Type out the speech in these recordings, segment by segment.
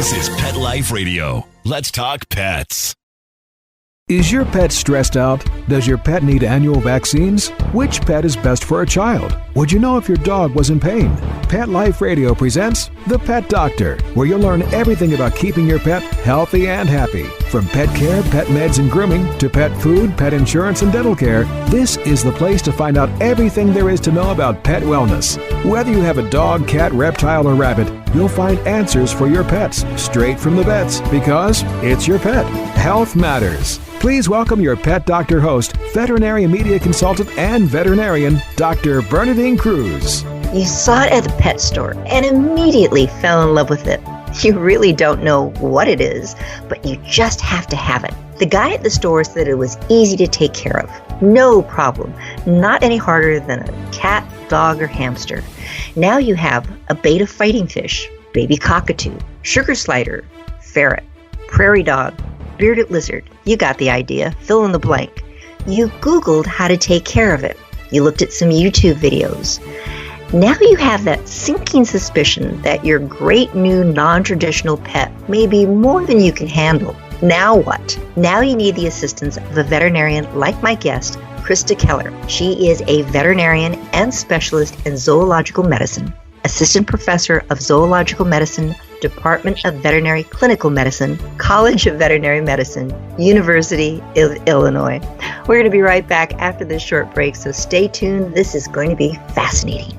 This is Pet Life Radio. Let's talk pets. Is your pet stressed out? Does your pet need annual vaccines? Which pet is best for a child? Would you know if your dog was in pain? Pet Life Radio presents The Pet Doctor, where you'll learn everything about keeping your pet healthy and happy. From pet care, pet meds and grooming, to pet food, pet insurance, and dental care, this is the place to find out everything there is to know about pet wellness. Whether you have a dog, cat, reptile, or rabbit, you'll find answers for your pets straight from the vets, because it's your pet. Health matters. Please welcome your Pet Doctor host, veterinary media consultant and veterinarian, Dr. Bernadine Cruz. You saw it at the pet store and immediately fell in love with it. You really don't know what it is, but you just have to have it. The guy at the store said it was easy to take care of. No problem. Not any harder than a cat, dog, or hamster. Now you have a betta fighting fish, baby cockatoo, sugar slider, ferret, prairie dog, bearded lizard. You got the idea. Fill in the blank. You Googled how to take care of it. You looked at some YouTube videos. Now you have that sinking suspicion that your great new non-traditional pet may be more than you can handle. Now what? Now you need the assistance of a veterinarian like my guest, Krista Keller. She is a veterinarian and specialist in zoological medicine, assistant professor of zoological medicine, Department of Veterinary Clinical Medicine, College of Veterinary Medicine, University of Illinois. We're going to be right back after this short break, so stay tuned. This is going to be fascinating.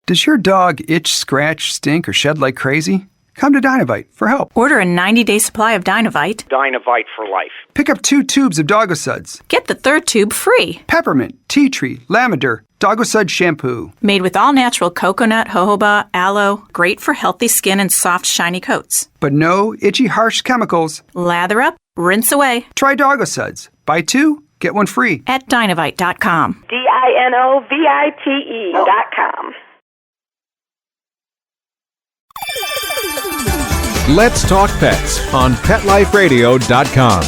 Does your dog itch, scratch, stink, or shed like crazy? Come to Dynovite for help. Order a 90-day supply of Dynovite. Dynovite for life. Pick up 2 tubes of Doggosuds. Get the 3rd tube free. Peppermint, tea tree, lavender, Doggosud shampoo. Made with all-natural coconut, jojoba, aloe. Great for healthy skin and soft, shiny coats. But no itchy, harsh chemicals. Lather up, rinse away. Try Doggosuds. Buy 2, get 1 free. At Dynovite.com. DINOVITE.com. Let's Talk Pets on PetLifeRadio.com.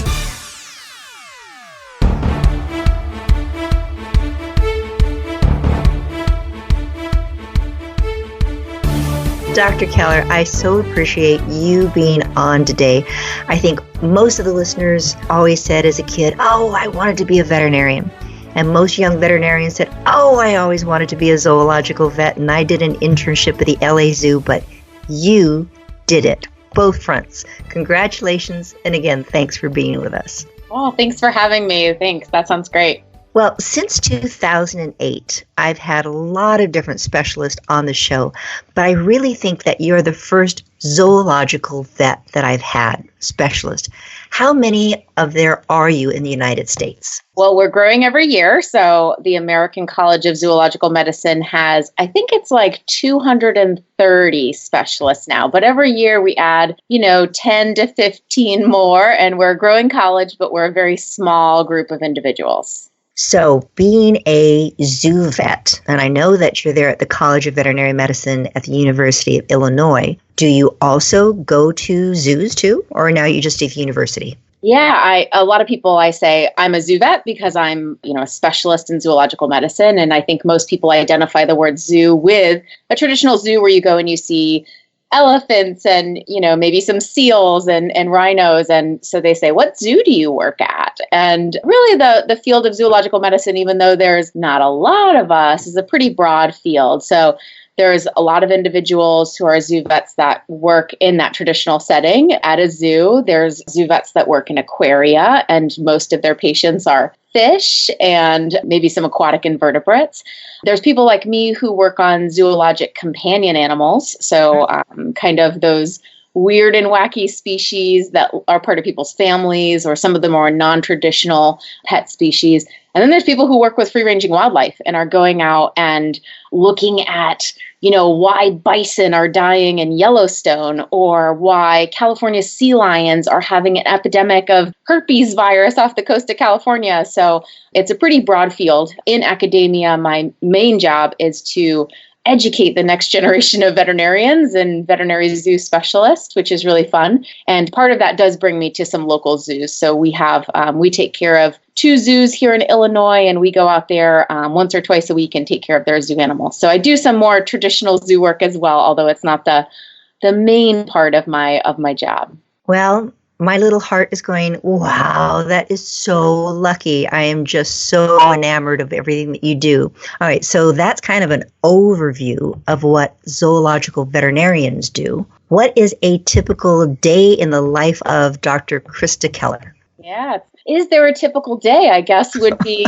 Dr. Keller, I so appreciate you being on today. I think most of the listeners always said as a kid, oh, I wanted to be a veterinarian. And most young veterinarians said, oh, I always wanted to be a zoological vet, and I did an internship at the LA Zoo, but you did it. Both fronts. Congratulations. And again, thanks for being with us. Oh, thanks for having me. Thanks. That sounds great. Well, since 2008, I've had a lot of different specialists on the show, but I really think that you're the first zoological vet that I've had, specialist. How many of there are you in the United States? Well, we're growing every year. So the American College of Zoological Medicine has, I think it's like 230 specialists now. But every year we add, 10 to 15 more. And we're a growing college, but we're a very small group of individuals. So being a zoo vet, and I know that you're there at the College of Veterinary Medicine at the University of Illinois, do you also go to zoos too, or now you just at the university? Yeah, a lot of people, I say I'm a zoo vet because I'm, a specialist in zoological medicine. And I think most people identify the word zoo with a traditional zoo where you go and you see elephants and, maybe some seals and rhinos. And so they say, what zoo do you work at? And really the field of zoological medicine, even though there's not a lot of us, is a pretty broad field. So there's a lot of individuals who are zoo vets that work in that traditional setting at a zoo. There's zoo vets that work in aquaria, and most of their patients are fish and maybe some aquatic invertebrates. There's people like me who work on zoologic companion animals, so kind of those weird and wacky species that are part of people's families, or some of the more non-traditional pet species. And then there's people who work with free-ranging wildlife and are going out and looking at, why bison are dying in Yellowstone, or why California sea lions are having an epidemic of herpes virus off the coast of California. So it's a pretty broad field. In academia, my main job is to educate the next generation of veterinarians and veterinary zoo specialists, which is really fun. And part of that does bring me to some local zoos. So we take care of 2 zoos here in Illinois, and we go out there once or twice a week and take care of their zoo animals. So I do some more traditional zoo work as well, although it's not the main part of my job. Well, my little heart is going, wow, that is so lucky. I am just so enamored of everything that you do. All right, so that's kind of an overview of what zoological veterinarians do. What is a typical day in the life of Dr. Krista Keller? Yeah. Is there a typical day, I guess, would be,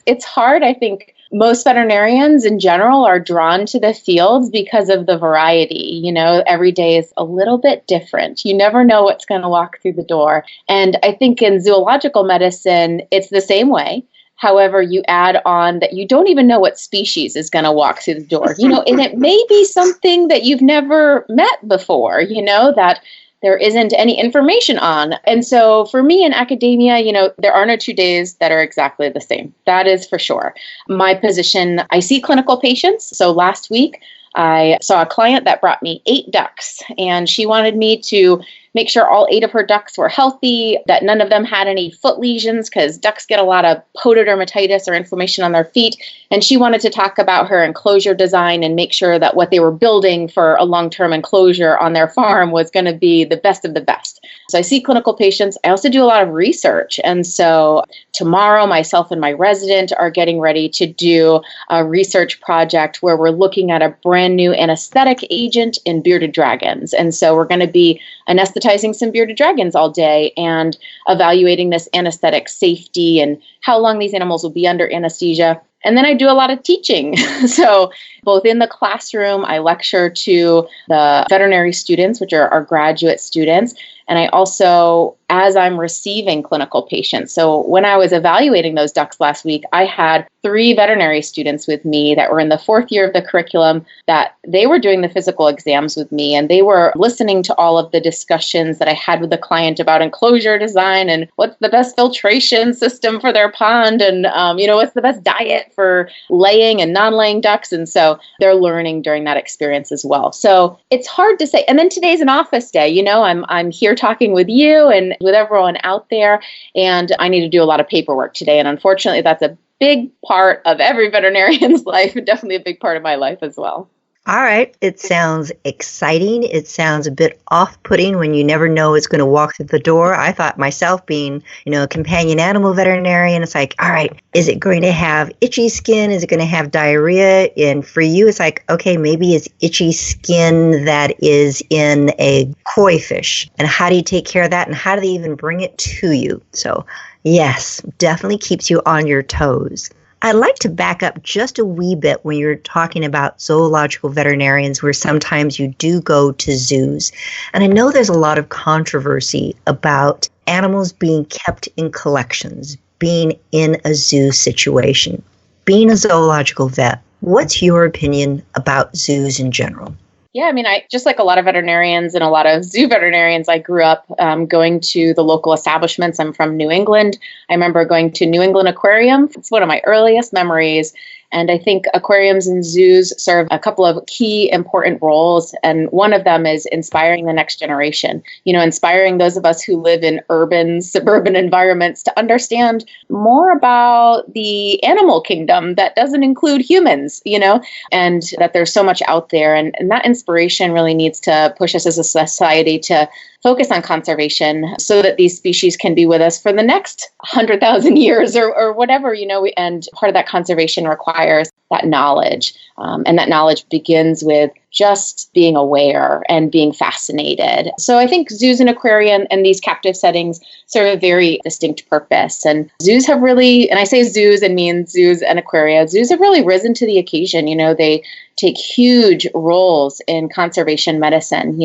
it's hard. I think most veterinarians in general are drawn to the fields because of the variety. Every day is a little bit different. You never know what's going to walk through the door. And I think in zoological medicine, it's the same way. However, you add on that you don't even know what species is going to walk through the door, and it may be something that you've never met before, that there isn't any information on. And so for me in academia, there are no 2 days that are exactly the same. That is for sure. My position, I see clinical patients. So last week, I saw a client that brought me 8 ducks, and she wanted me to make sure all 8 of her ducks were healthy, that none of them had any foot lesions, because ducks get a lot of pododermatitis or inflammation on their feet. And she wanted to talk about her enclosure design and make sure that what they were building for a long-term enclosure on their farm was going to be the best of the best. So I see clinical patients. I also do a lot of research. And so tomorrow, myself and my resident are getting ready to do a research project where we're looking at a brand new anesthetic agent in bearded dragons. And so we're going to be anesthetizing some bearded dragons all day and evaluating this anesthetic safety and how long these animals will be under anesthesia. And then I do a lot of teaching. So both in the classroom, I lecture to the veterinary students, which are our graduate students. And I also, as I'm receiving clinical patients. So when I was evaluating those ducks last week, I had 3 veterinary students with me that were in the 4th year of the curriculum, that they were doing the physical exams with me, and they were listening to all of the discussions that I had with the client about enclosure design and what's the best filtration system for their pond, and what's the best diet for laying and non-laying ducks. And so they're learning during that experience as well. So it's hard to say. And then today's an office day. I'm here talking with you and with everyone out there, and I need to do a lot of paperwork today. And unfortunately, that's a big part of every veterinarian's life, and definitely a big part of my life as well. All right. It sounds exciting. It sounds a bit off-putting when you never know it's going to walk through the door. I thought myself being, a companion animal veterinarian, it's like, all right, is it going to have itchy skin? Is it going to have diarrhea? And for you, it's like, okay, maybe it's itchy skin that is in a koi fish. And how do you take care of that? And how do they even bring it to you? So yes, definitely keeps you on your toes. I'd like to back up just a wee bit when you're talking about zoological veterinarians, where sometimes you do go to zoos. And I know there's a lot of controversy about animals being kept in collections, being in a zoo situation. Being a zoological vet, what's your opinion about zoos in general? Yeah, I just like a lot of veterinarians and a lot of zoo veterinarians, I grew up going to the local establishments. I'm from New England. I remember going to New England Aquarium. It's one of my earliest memories. And I think aquariums and zoos serve a couple of key important roles. And one of them is inspiring the next generation, inspiring those of us who live in urban, suburban environments to understand more about the animal kingdom that doesn't include humans, and that there's so much out there. And that inspiration really needs to push us as a society to focus on conservation so that these species can be with us for the next 100,000 years or whatever, and part of that conservation requires that knowledge. And that knowledge begins with just being aware and being fascinated. So I think zoos and aquarium and these captive settings serve a very distinct purpose. And zoos have really, and I say zoos and mean zoos and aquaria, zoos have really risen to the occasion. They take huge roles in conservation medicine,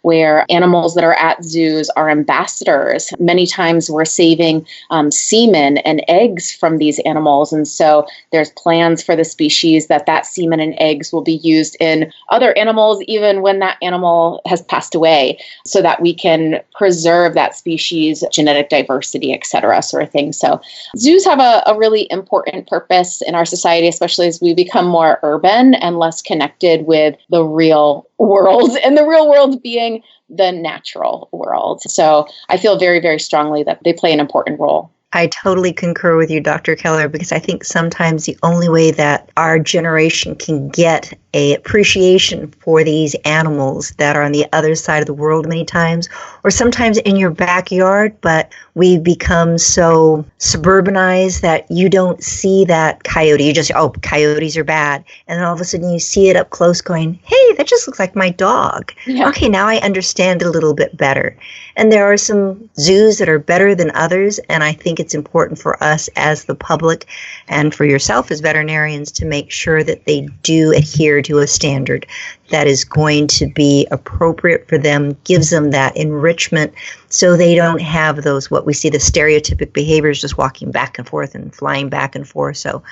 where animals that are at zoos are ambassadors. Many times we're saving semen and eggs from these animals. And so there's plans for the species that semen and eggs will be used in other other animals, even when that animal has passed away, so that we can preserve that species, genetic diversity, et cetera, sort of thing. So zoos have a really important purpose in our society, especially as we become more urban and less connected with the real world, and the real world being the natural world. So I feel very, very strongly that they play an important role. I totally concur with you, Dr. Keller, because I think sometimes the only way that our generation can get a appreciation for these animals that are on the other side of the world many times, or sometimes in your backyard, but we become so suburbanized that you don't see that coyote. You just, oh, coyotes are bad. And then all of a sudden you see it up close going, hey, that just looks like my dog. Yeah. Okay, now I understand it a little bit better. And there are some zoos that are better than others, and I think it's important for us as the public and for yourself as veterinarians to make sure that they do adhere to a standard that is going to be appropriate for them, gives them that enrichment so they don't have those, what we see, the stereotypic behaviors, just walking back and forth and flying back and forth. So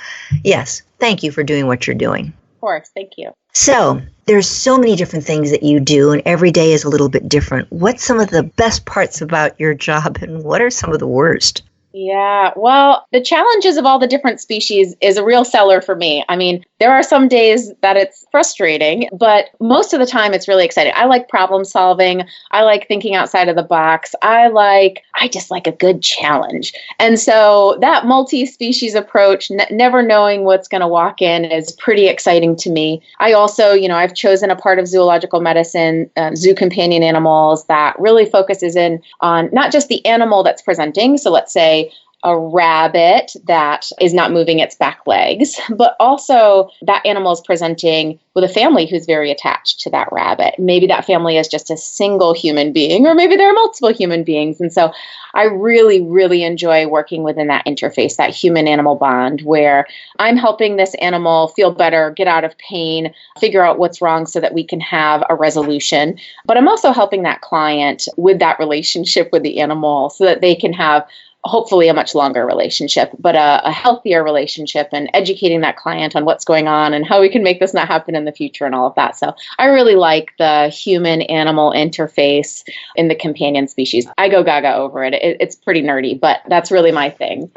yes, thank you for doing what you're doing. Of course, thank you. So there's so many different things that you do, and every day is a little bit different. What's some of the best parts about your job, and what are some of the worst? Yeah, well, the challenges of all the different species is a real seller for me. I mean, there are some days that it's frustrating, but most of the time it's really exciting. I like problem solving. I like thinking outside of the box. I just like a good challenge. And so that multi-species approach, never knowing what's going to walk in, is pretty exciting to me. I also, I've chosen a part of zoological medicine, zoo companion animals, that really focuses in on not just the animal that's presenting. So let's say a rabbit that is not moving its back legs, but also that animal is presenting with a family who's very attached to that rabbit. Maybe that family is just a single human being, or maybe there are multiple human beings. And so I really, really enjoy working within that interface, that human-animal bond, where I'm helping this animal feel better, get out of pain, figure out what's wrong so that we can have a resolution. But I'm also helping that client with that relationship with the animal so that they can have hopefully a much longer relationship, but a healthier relationship, and educating that client on what's going on and how we can make this not happen in the future and all of that. So I really like the human-animal interface in the companion species. I go gaga over it. It's pretty nerdy, but that's really my thing.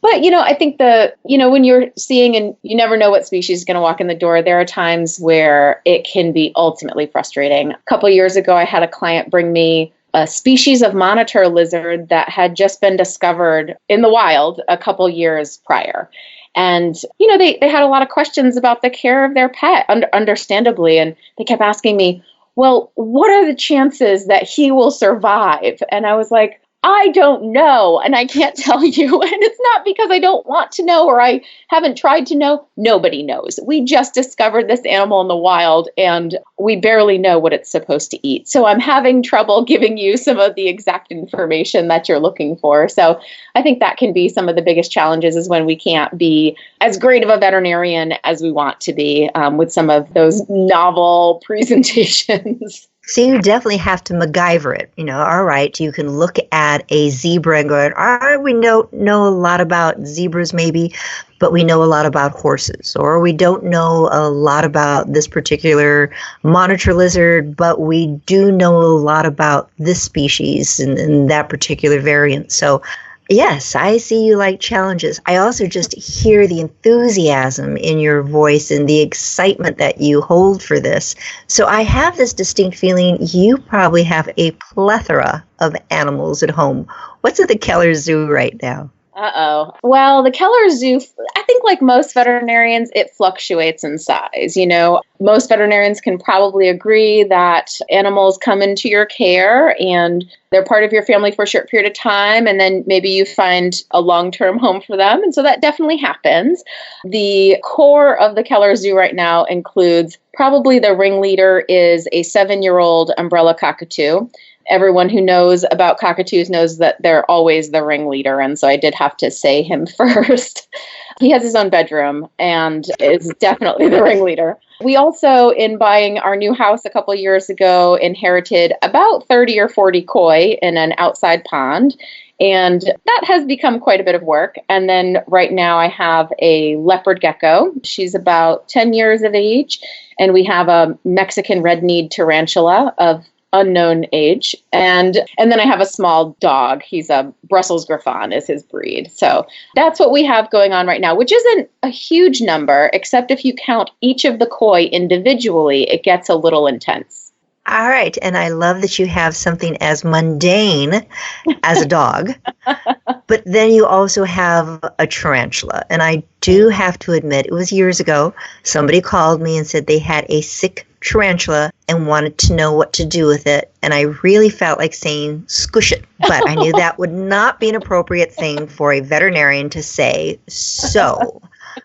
But, I think when you're seeing and you never know what species is going to walk in the door, there are times where it can be ultimately frustrating. A couple of years ago, I had a client bring me a species of monitor lizard that had just been discovered in the wild a couple years prior. And, they had a lot of questions about the care of their pet, understandably. And they kept asking me, well, what are the chances that he will survive? And I was like, I don't know, and I can't tell you. And it's not because I don't want to know or I haven't tried to know. Nobody knows. We just discovered this animal in the wild, and we barely know what it's supposed to eat. So I'm having trouble giving you some of the exact information that you're looking for. So I think that can be some of the biggest challenges, is when we can't be as great of a veterinarian as we want to be with some of those novel presentations. So you definitely have to MacGyver it. All right, you can look at a zebra and go, all right, we know a lot about zebras maybe, but we know a lot about horses. Or we don't know a lot about this particular monitor lizard, but we do know a lot about this species and that particular variant. So yes, I see you like challenges. I also just hear the enthusiasm in your voice and the excitement that you hold for this. So I have this distinct feeling you probably have a plethora of animals at home. What's at the Keller Zoo right now? Uh-oh. Well, the Keller Zoo, I think like most veterinarians, it fluctuates in size. Most veterinarians can probably agree that animals come into your care and they're part of your family for a short period of time, and then maybe you find a long-term home for them. And so that definitely happens. The core of the Keller Zoo right now includes, probably the ringleader is a 7-year-old umbrella cockatoo. Everyone who knows about cockatoos knows that they're always the ringleader, and so I did have to say him first. He has his own bedroom and is definitely the ringleader. We also, in buying our new house a couple of years ago, inherited about 30 or 40 koi in an outside pond. And that has become quite a bit of work. And then right now I have a leopard gecko. She's about 10 years of age. And we have a Mexican red-kneed tarantula of unknown age. And then I have a small dog. He's a Brussels Griffon is his breed. So that's what we have going on right now, which isn't a huge number, except if you count each of the koi individually, it gets a little intense. All right. And I love that you have something as mundane as a dog, but then you also have a tarantula. And I do have to admit, it was years ago, somebody called me and said they had a sick tarantula and wanted to know what to do with it. And I really felt like saying, squish it. But I knew that would not be an appropriate thing for a veterinarian to say. So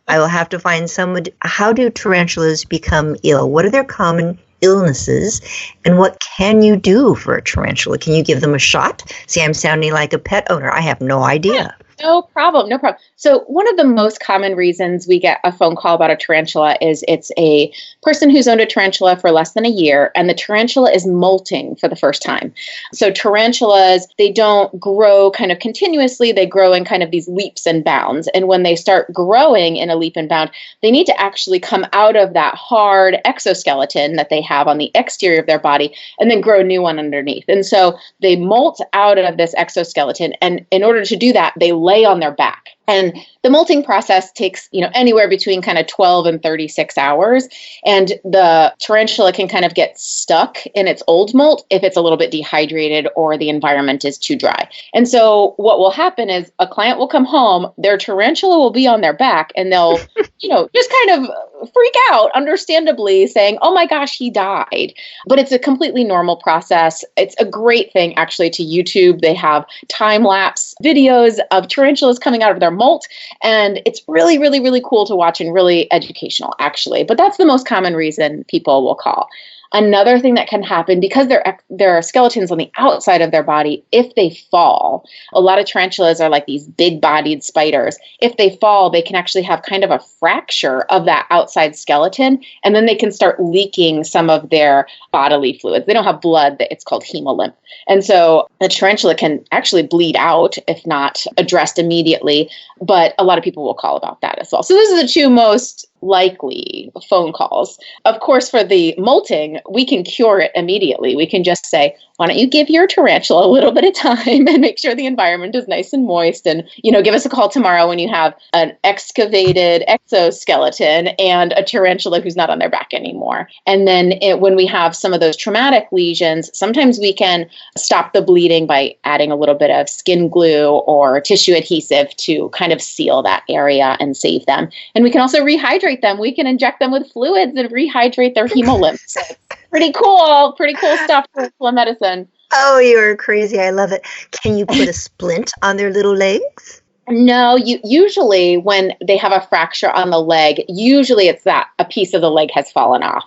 I will have to find someone. How do tarantulas become ill? What are their common illnesses, and what can you do for a tarantula? Can you give them a shot? See, I'm sounding like a pet owner. I have no idea. No problem. No problem. So one of the most common reasons we get a phone call about a tarantula is it's a person who's owned a tarantula for less than a year, and the tarantula is molting for the first time. So tarantulas, they don't grow kind of continuously. They grow in kind of these leaps and bounds. And when they start growing in a leap and bound, they need to actually come out of that hard exoskeleton that they have on the exterior of their body and then grow a new one underneath. And so they molt out of this exoskeleton. And in order to do that, they lay on their back. And the molting process takes, anywhere between kind of 12 and 36 hours. And the tarantula can kind of get stuck in its old molt if it's a little bit dehydrated or the environment is too dry. And so what will happen is a client will come home, their tarantula will be on their back, and they'll, just kind of freak out, understandably, saying, oh my gosh, he died. But it's a completely normal process. It's a great thing, actually, to YouTube. They have time-lapse videos of tarantulas coming out of their molt. And it's really, really, really cool to watch and really educational, actually. But that's the most common reason people will call. Another thing that can happen, because there are skeletons on the outside of their body, if they fall, a lot of tarantulas are like these big-bodied spiders. If they fall, they can actually have kind of a fracture of that outside skeleton, and then they can start leaking some of their bodily fluids. They don't have blood, it's called hemolymph. And so the tarantula can actually bleed out if not addressed immediately, but a lot of people will call about that as well. So those are the two most likely phone calls. Of course, for the molting, we can cure it immediately. We can just say, why don't you give your tarantula a little bit of time and make sure the environment is nice and moist, and, give us a call tomorrow when you have an excavated exoskeleton and a tarantula who's not on their back anymore. And then when we have some of those traumatic lesions, sometimes we can stop the bleeding by adding a little bit of skin glue or tissue adhesive to kind of seal that area and save them. And we can also rehydrate them. We can inject them with fluids and rehydrate their hemolymph. So pretty cool stuff for medicine. Oh, you're crazy. I love it. Can you put a splint on their little legs? No, usually when they have a fracture on the leg, usually it's that a piece of the leg has fallen off.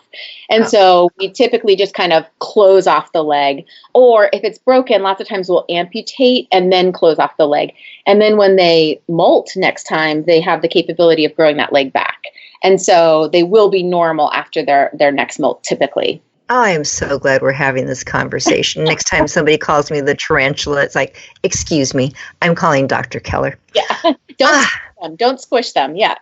And so we typically just kind of close off the leg. Or if it's broken, lots of times we'll amputate and then close off the leg. And then when they molt next time, they have the capability of growing that leg back. And so they will be normal after their next molt typically. I am so glad we're having this conversation. Next time somebody calls me the tarantula, it's like, excuse me, I'm calling Dr. Keller. Yeah, don't squish them. Yeah.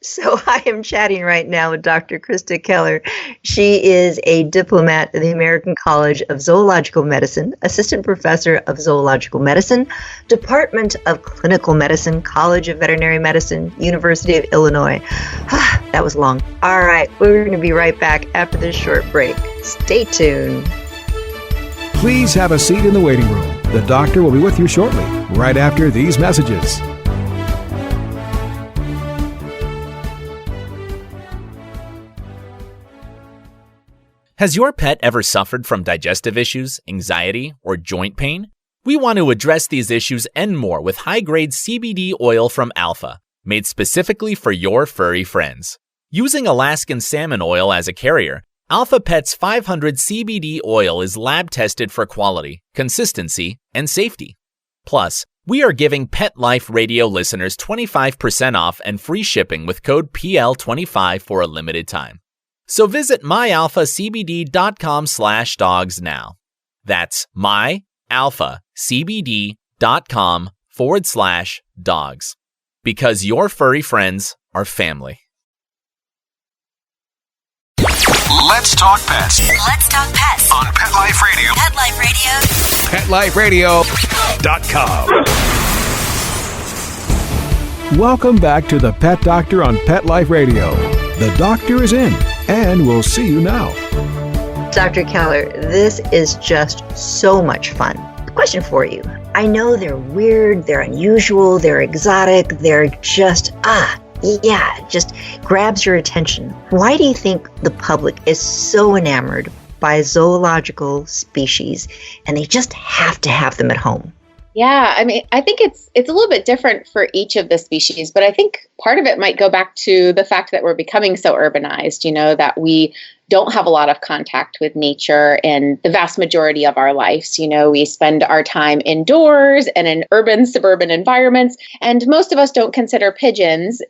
So I am chatting right now with Dr. Krista Keller. She is a diplomat at the American College of Zoological Medicine, assistant professor of zoological medicine, Department of Clinical Medicine, College of Veterinary Medicine, University of Illinois. That was long. All right, we're going to be right back after this short break. Stay tuned. Please have a seat in the waiting room. The doctor will be with you shortly, right after these messages. Has your pet ever suffered from digestive issues, anxiety, or joint pain? We want to address these issues and more with high-grade CBD oil from Alpha, made specifically for your furry friends. Using Alaskan salmon oil as a carrier, Alpha Pet's 500 CBD oil is lab-tested for quality, consistency, and safety. Plus, We are giving Pet Life Radio listeners 25% off and free shipping with code PL25 for a limited time. So visit myalphacbd.com/dogs now. That's myalphacbd.com/dogs. Because your furry friends are family. Let's talk pets Let's talk pets on Pet Life Radio. Pet Life Radio. PetLifeRadio.com. Welcome back to the Pet Doctor on Pet Life Radio. The doctor is in, and we'll see you now. Dr. Keller, this is just so much fun. Question for you. I know they're weird, they're unusual, they're exotic, they're just, just grabs your attention. Why do you think the public is so enamored by zoological species and they just have to have them at home? Yeah, I mean, I think it's a little bit different for each of the species, but I think part of it might go back to the fact that we're becoming so urbanized, that we don't have a lot of contact with nature in the vast majority of our lives. We spend our time indoors and in urban, suburban environments, and most of us don't consider pigeons,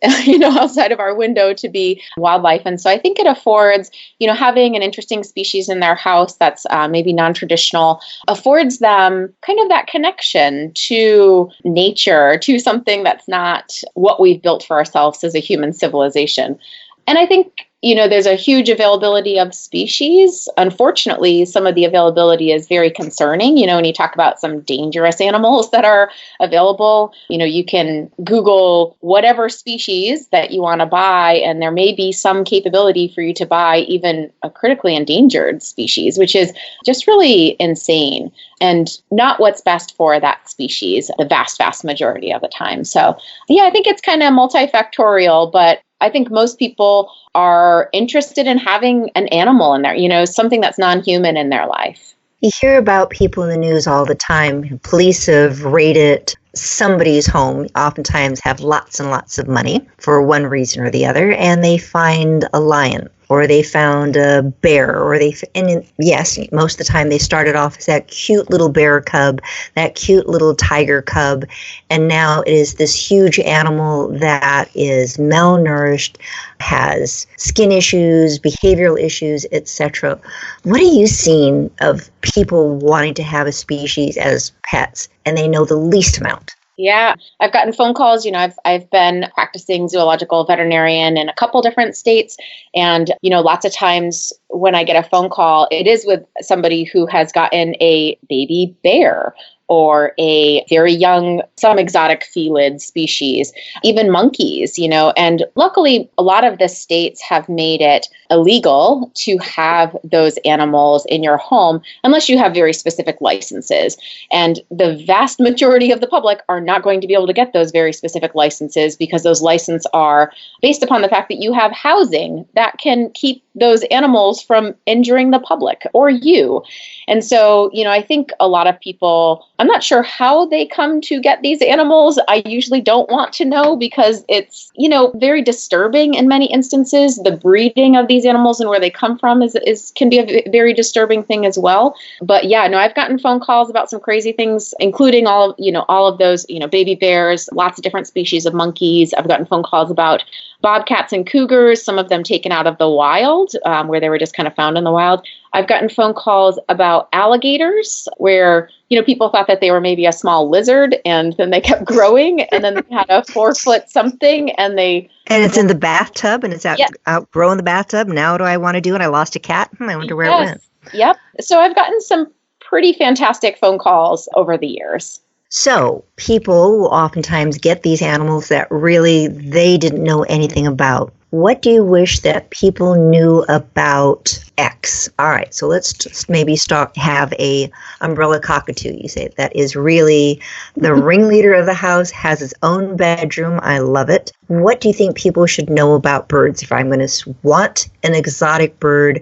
outside of our window to be wildlife. And so I think it affords, having an interesting species in their house that's maybe non-traditional, affords them kind of that connection to nature, to something that's not what we've built for ourselves as a human civilization. And I think, there's a huge availability of species. Unfortunately, some of the availability is very concerning. When you talk about some dangerous animals that are available, you can Google whatever species that you want to buy, and there may be some capability for you to buy even a critically endangered species, which is just really insane and not what's best for that species the vast, vast majority of the time. So, yeah, I think it's kind of multifactorial, but I think most people are interested in having an animal in there, something that's non-human in their life. You hear about people in the news all the time. Police have raided somebody's home, oftentimes have lots and lots of money for one reason or the other, and they find a lion, or they found a bear, and yes, most of the time they started off as that cute little bear cub, that cute little tiger cub, and now it is this huge animal that is malnourished, has skin issues, behavioral issues, etc. What are you seeing of people wanting to have a species as pets and they know the least amount? Yeah, I've gotten phone calls. I've been practicing zoological veterinarian in a couple different states. And, lots of times when I get a phone call, it is with somebody who has gotten a baby bear or a very young, some exotic felid species, even monkeys, and luckily a lot of the states have made it illegal to have those animals in your home unless you have very specific licenses. And the vast majority of the public are not going to be able to get those very specific licenses because those licenses are based upon the fact that you have housing that can keep those animals from injuring the public or you. And so, I think a lot of people, I'm not sure how they come to get these animals. I usually don't want to know because it's, very disturbing in many instances. The breeding of these animals and where they come from can be a very disturbing thing as well. But yeah, no, I've gotten phone calls about some crazy things, including all of those, baby bears, lots of different species of monkeys. I've gotten phone calls about bobcats and cougars, some of them taken out of the wild, where they were just kind of found in the wild. I've gotten phone calls about alligators where, people thought that they were maybe a small lizard and then they kept growing and then they had a 4-foot something and it's in the bathtub and it's outgrowing the bathtub. Now what do I want to do? And I lost a cat. I wonder where it went. Yep. So I've gotten some pretty fantastic phone calls over the years. So people will oftentimes get these animals that really they didn't know anything about. What do you wish that people knew about X? All right, so let's just maybe have a umbrella cockatoo, you say, that is really the ringleader of the house, has its own bedroom. I love it. What do you think people should know about birds? If I'm going to want an exotic bird,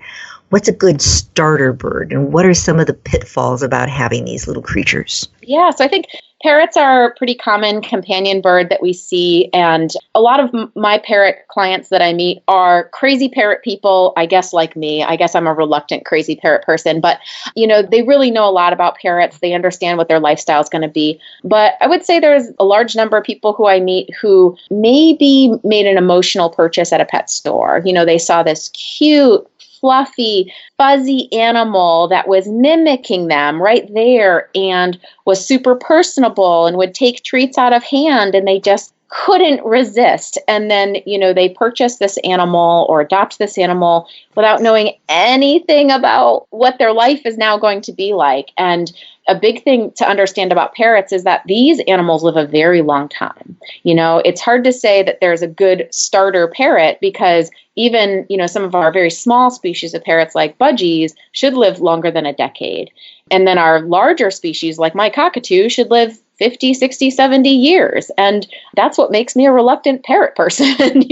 What's a good starter bird, and what are some of the pitfalls about having these little creatures? Yeah, so I think parrots are a pretty common companion bird that we see, and a lot of my parrot clients that I meet are crazy parrot people, I guess like me. I guess I'm a reluctant crazy parrot person, but they really know a lot about parrots. They understand what their lifestyle is going to be. But I would say there's a large number of people who I meet who maybe made an emotional purchase at a pet store. They saw this cute, fluffy, fuzzy animal that was mimicking them right there and was super personable and would take treats out of hand, and they just couldn't resist. And then, they purchase this animal or adopt this animal without knowing anything about what their life is now going to be like. And a big thing to understand about parrots is that these animals live a very long time. It's hard to say that there's a good starter parrot because even, some of our very small species of parrots like budgies should live longer than a decade. And then our larger species like my cockatoo should live 50, 60, 70 years. And that's what makes me a reluctant parrot person.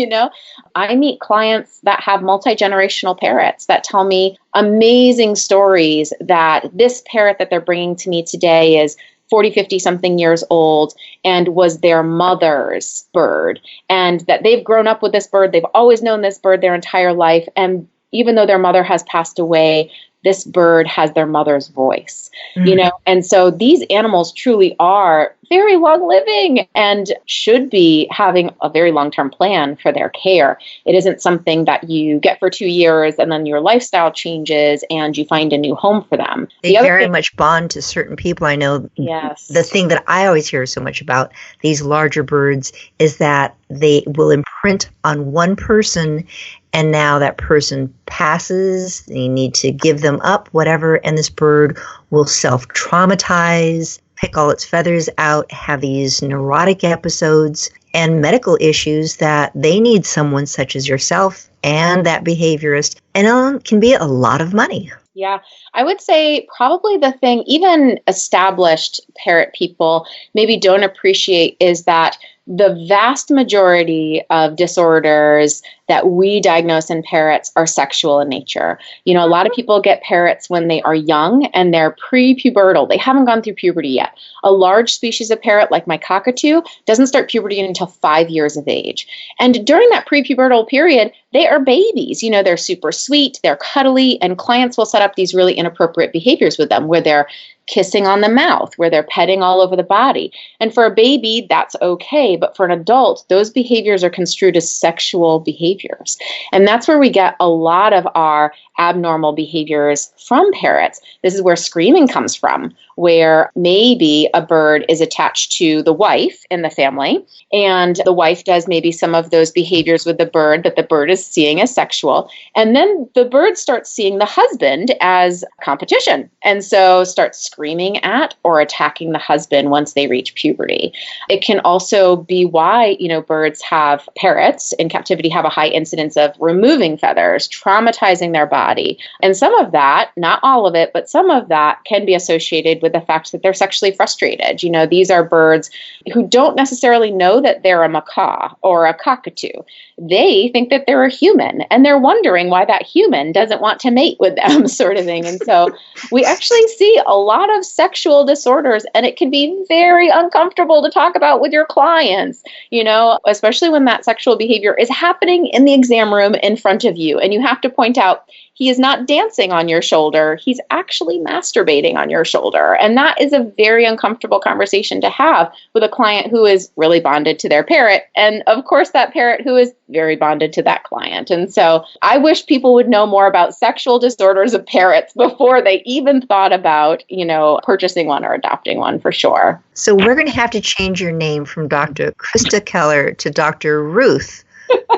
I meet clients that have multi-generational parrots that tell me amazing stories that this parrot that they're bringing to me today is 40, 50 something years old and was their mother's bird, and that they've grown up with this bird. They've always known this bird their entire life. And even though their mother has passed away, this bird has their mother's voice, and so these animals truly are very long living and should be having a very long-term plan for their care. It isn't something that you get for 2 years and then your lifestyle changes and you find a new home for them. They very much bond to certain people. I know the thing that I always hear so much about these larger birds is that they will imprint on one person, and now that person passes, you need to give them up, whatever, and this bird will self-traumatize, pick all its feathers out, have these neurotic episodes and medical issues that they need someone such as yourself and that behaviorist, and it can be a lot of money. Yeah, I would say probably the thing even established parrot people maybe don't appreciate is that the vast majority of disorders that we diagnose in parrots are sexual in nature. A lot of people get parrots when they are young and they're pre-pubertal. They haven't gone through puberty yet. A large species of parrot like my cockatoo doesn't start puberty until 5 years of age. And during that pre-pubertal period, they are babies. They're super sweet, they're cuddly, and clients will set up these really inappropriate behaviors with them where they're kissing on the mouth, where they're petting all over the body. And for a baby, that's okay. But for an adult, those behaviors are construed as sexual behaviors. And that's where we get a lot of our abnormal behaviors from parrots. This is where screaming comes from, where maybe a bird is attached to the wife in the family, and the wife does maybe some of those behaviors with the bird that the bird is seeing as sexual. And then the bird starts seeing the husband as competition, and so starts screaming at or attacking the husband once they reach puberty. It can also be why, birds parrots in captivity have a high incidence of removing feathers, traumatizing their body. And some of that, not all of it, but some of that can be associated with the fact that they're sexually frustrated. These are birds who don't necessarily know that they're a macaw or a cockatoo. They think that they're a human, and they're wondering why that human doesn't want to mate with them, sort of thing. And so we actually see a lot of sexual disorders, and it can be very uncomfortable to talk about with your clients, especially when that sexual behavior is happening in the exam room in front of you, and you have to point out, he is not dancing on your shoulder. He's actually masturbating on your shoulder. And that is a very uncomfortable conversation to have with a client who is really bonded to their parrot. And of course, that parrot who is very bonded to that client. And so I wish people would know more about sexual disorders of parrots before they even thought about, purchasing one or adopting one, for sure. So we're going to have to change your name from Dr. Krista Keller to Dr. Ruth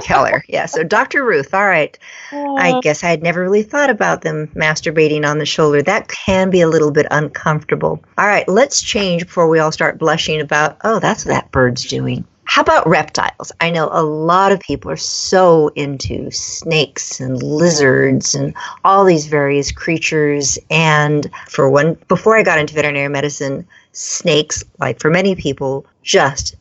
Keller. Yeah, so Dr. Ruth. All right. I guess I had never really thought about them masturbating on the shoulder. That can be a little bit uncomfortable. All right, let's change before we all start blushing about, oh, that's what that bird's doing. How about reptiles? I know a lot of people are so into snakes and lizards and all these various creatures. And for one, before I got into veterinary medicine, Snakes, like for many people,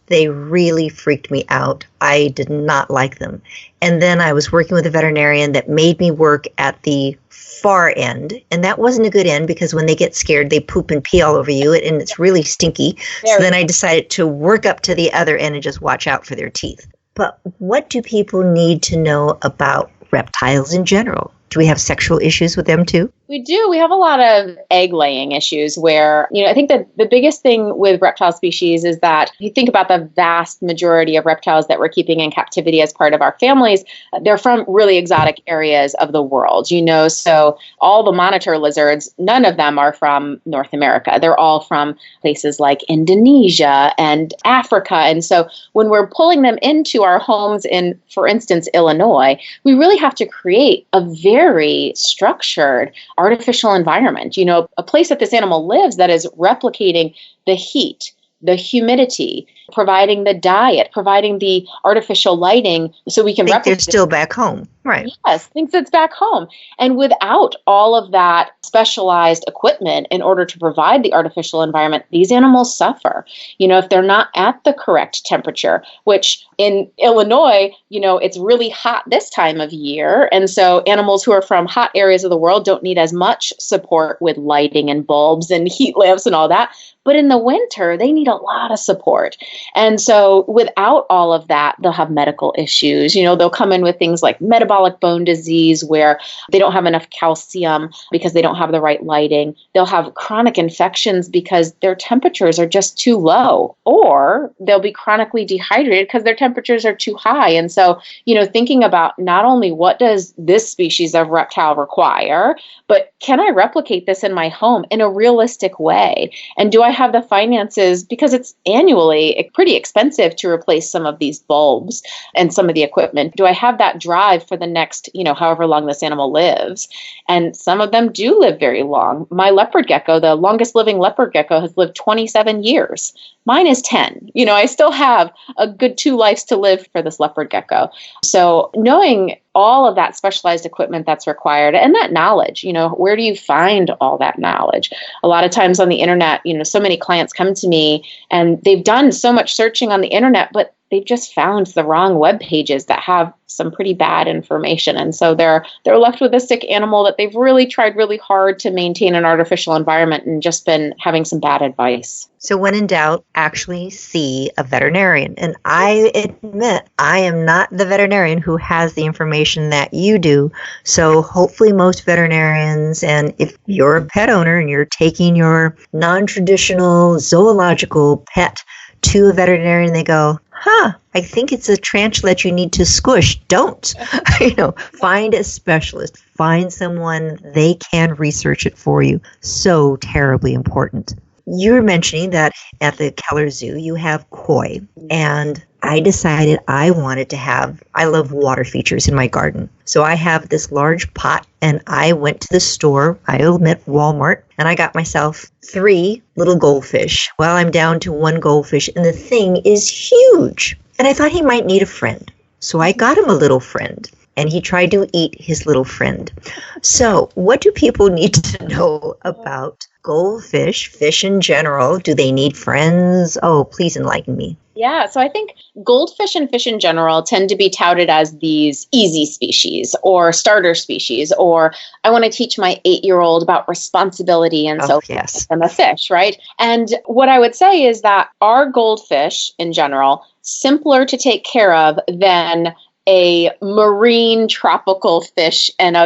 they really freaked me out. I did not like them. And then I was working with a veterinarian that made me work at the far end. And that wasn't a good end because when they get scared, they poop and pee all over you and it's really stinky. So then I decided to work up to the other end and just watch out for their teeth. But what do people need to know about reptiles in general? Do we have sexual issues with them too? We do. We have a lot of egg laying issues where, I think that the biggest thing with reptile species is that if you think about the vast majority of reptiles that we're keeping in captivity as part of our families, they're from really exotic areas of the world, so all the monitor lizards, none of them are from North America. They're all from places like Indonesia and Africa. And so when we're pulling them into our homes in, for instance, Illinois, we really have to create a very structured artificial environment, a place that this animal lives that is replicating the heat, the humidity, providing the diet, providing the artificial lighting so we can replicate. They're still back home. Right. Yes, thinks it's back home. And without all of that specialized equipment in order to provide the artificial environment, these animals suffer. If they're not at the correct temperature, which in Illinois, it's really hot this time of year. And so animals who are from hot areas of the world don't need as much support with lighting and bulbs and heat lamps and all that. But in the winter, they need a lot of support. And so without all of that, they'll have medical issues. They'll come in with things like metabolic bone disease where they don't have enough calcium because they don't have the right lighting. They'll have chronic infections because their temperatures are just too low, or they'll be chronically dehydrated because their temperatures are too high. And so, thinking about not only what does this species of reptile require, but can I replicate this in my home in a realistic way? And do I have the finances, because it's annually pretty expensive to replace some of these bulbs and some of the equipment. Do I have that drive for the next, however long this animal lives? And some of them do live very long. My leopard gecko, the longest living leopard gecko, has lived 27 years. Mine is 10. I still have a good 2 lives to live for this leopard gecko. So knowing all of that specialized equipment that's required and that knowledge, where do you find all that knowledge? A lot of times on the internet, so many clients come to me and they've done so much searching on the internet, but they've just found the wrong web pages that have some pretty bad information. And so they're left with a sick animal that they've really tried really hard to maintain an artificial environment and just been having some bad advice. So when in doubt, actually see a veterinarian. And I admit I am not the veterinarian who has the information that you do. So hopefully most veterinarians, and if you're a pet owner and you're taking your non-traditional zoological pet to a veterinarian, they go, I think it's a tarantula that you need to squish. Don't. Find a specialist. Find someone, they can research it for you. So terribly important. You're mentioning that at the Keller Zoo, you have koi. And I decided I love water features in my garden. So I have this large pot and I went to the store, I'll admit Walmart, and I got myself 3 little goldfish. Well, I'm down to 1 goldfish and the thing is huge. And I thought he might need a friend. So I got him a little friend. And he tried to eat his little friend. So what do people need to know about goldfish, fish in general? Do they need friends? Oh, please enlighten me. Yeah, so I think goldfish and fish in general tend to be touted as these easy species or starter species, or I want to teach my 8-year-old about responsibility and so forth. I'm a fish, right? And what I would say is that our goldfish in general, simpler to take care of than a marine tropical fish and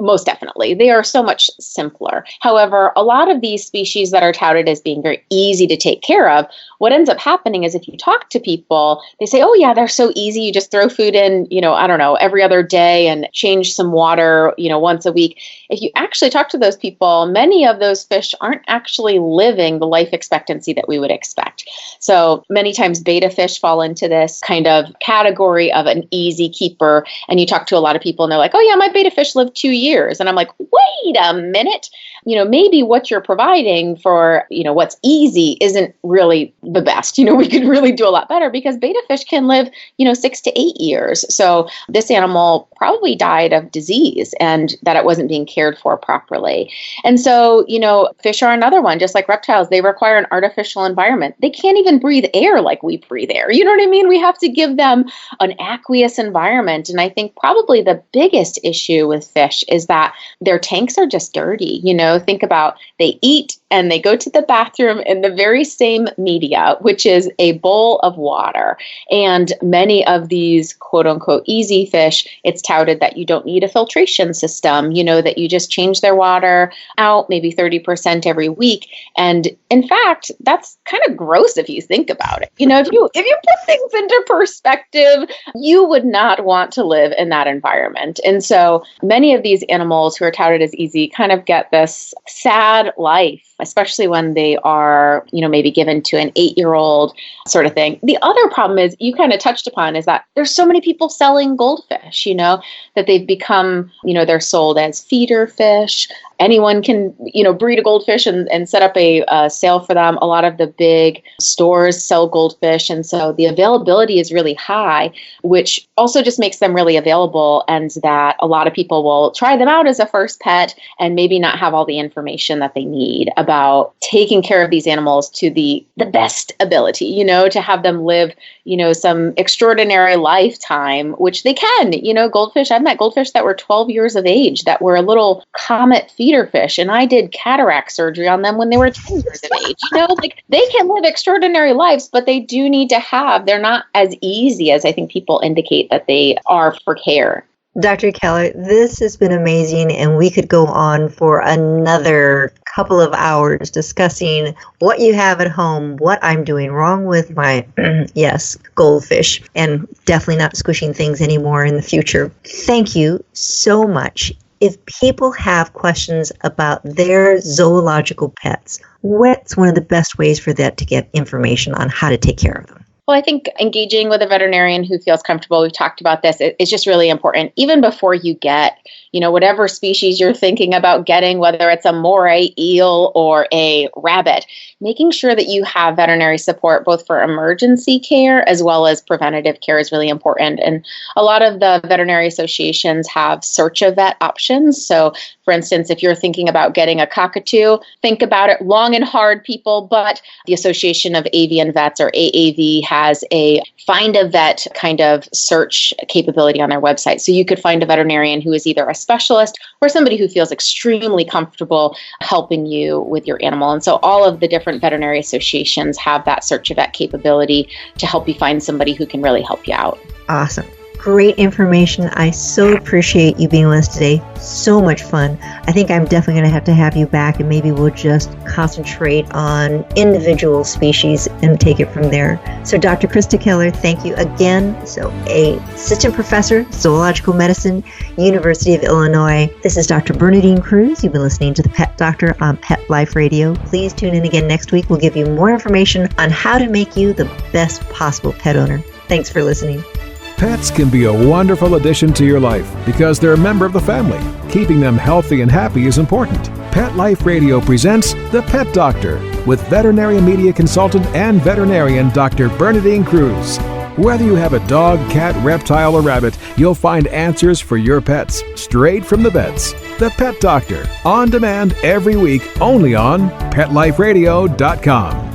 most definitely, they are so much simpler. However, a lot of these species that are touted as being very easy to take care of, what ends up happening is if you talk to people, they say, oh yeah, they're so easy. You just throw food in, every other day and change some water, once a week. If you actually talk to those people, many of those fish aren't actually living the life expectancy that we would expect. So many times betta fish fall into this kind of category of an easy easy keeper. And you talk to a lot of people and they're like, oh yeah, my betta fish lived 2 years. And I'm like, wait a minute. Maybe what you're providing for, what's easy isn't really the best. We could really do a lot better because betta fish can live, 6 to 8 years. So this animal probably died of disease and that it wasn't being cared for properly. And so, fish are another one, just like reptiles, they require an artificial environment. They can't even breathe air like we breathe air. You know what I mean? We have to give them an aqueous environment. And I think probably the biggest issue with fish is that their tanks are just dirty. Think about they eat and they go to the bathroom in the very same media, which is a bowl of water. And many of these quote unquote easy fish, it's touted that you don't need a filtration system, that you just change their water out maybe 30% every week. And in fact, that's kind of gross if you think about it. If you put things into perspective, you would not want to live in that environment. And so many of these animals who are touted as easy kind of get this sad life, especially when they are, maybe given to an 8-year-old sort of thing. The other problem is you kind of touched upon is that there's so many people selling goldfish, that they've become, they're sold as feeder fish. Anyone can, breed a goldfish and set up a sale for them. A lot of the big stores sell goldfish. And so the availability is really high, which also just makes them really available. And that a lot of people will try them out as a first pet and maybe not have all the information that they need about taking care of these animals to the best ability, to have them live, some extraordinary lifetime, which they can. Goldfish, I've met goldfish that were 12 years of age that were a little comet feeder fish, and I did cataract surgery on them when they were 10 years of age. They can live extraordinary lives, but they do need to they're not as easy as I think people indicate that they are for care. Dr. Keller, this has been amazing, and we could go on for another couple of hours discussing what you have at home, what I'm doing wrong with my, goldfish, and definitely not squishing things anymore in the future. Thank you so much. If people have questions about their zoological pets, what's one of the best ways for that to get information on how to take care of them? Well, I think engaging with a veterinarian who feels comfortable, we've talked about this, it's just really important. Even before you get, whatever species you're thinking about getting, whether it's a moray, eel, or a rabbit, making sure that you have veterinary support both for emergency care as well as preventative care is really important. And a lot of the veterinary associations have search a vet options. So, for instance, if you're thinking about getting a cockatoo, think about it long and hard, people. But the Association of Avian Vets, or AAV, has a find a vet kind of search capability on their website. So you could find a veterinarian who is either a specialist or somebody who feels extremely comfortable helping you with your animal. And so all of the different veterinary associations have that search a vet capability to help you find somebody who can really help you out. Awesome. Great information. I so appreciate you being with us today. So much fun. I think I'm definitely going to have you back, and maybe we'll just concentrate on individual species and take it from there. So Dr. Krista Keller, thank you again. So assistant professor, zoological medicine, University of Illinois. This is Dr. Bernadine Cruz. You've been listening to The Pet Doctor on Pet Life Radio. Please tune in again next week. We'll give you more information on how to make you the best possible pet owner. Thanks for listening. Pets can be a wonderful addition to your life because they're a member of the family. Keeping them healthy and happy is important. Pet Life Radio presents The Pet Doctor with veterinary media consultant and veterinarian Dr. Bernadine Cruz. Whether you have a dog, cat, reptile, or rabbit, you'll find answers for your pets straight from the vets. The Pet Doctor, on demand every week, only on PetLifeRadio.com.